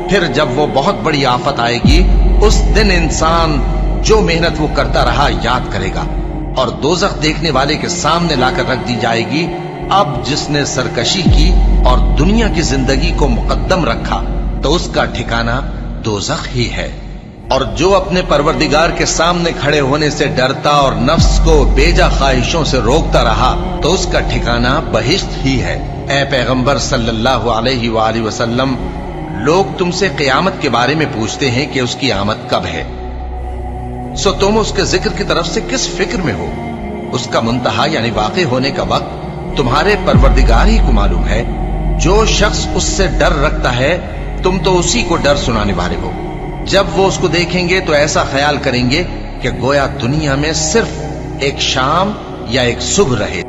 پھر جب وہ بہت بڑی آفت آئے گی اس دن انسان جو محنت وہ کرتا رہا یاد کرے گا، اور دوزخ دیکھنے والے کے سامنے لا کر رکھ دی جائے گی۔ اب جس نے سرکشی کی اور دنیا کی زندگی کو مقدم رکھا تو اس کا ٹھکانہ دوزخ ہی ہے، اور جو اپنے پروردگار کے سامنے کھڑے ہونے سے ڈرتا اور نفس کو بیجا خواہشوں سے روکتا رہا تو اس کا ٹھکانہ بہشت ہی ہے۔ اے پیغمبر صلی اللہ علیہ وآلہ وسلم، لوگ تم سے قیامت کے بارے میں پوچھتے ہیں کہ اس کی آمد کب ہے، سو تم اس کے ذکر کی طرف سے کس فکر میں ہو؟ اس کا منتہا یعنی واقع ہونے کا وقت تمہارے پروردگار ہی کو معلوم ہے۔ جو شخص اس سے ڈر رکھتا ہے تم تو اسی کو ڈر سنانے والے ہو۔ جب وہ اس کو دیکھیں گے تو ایسا خیال کریں گے کہ گویا دنیا میں صرف ایک شام یا ایک صبح رہے۔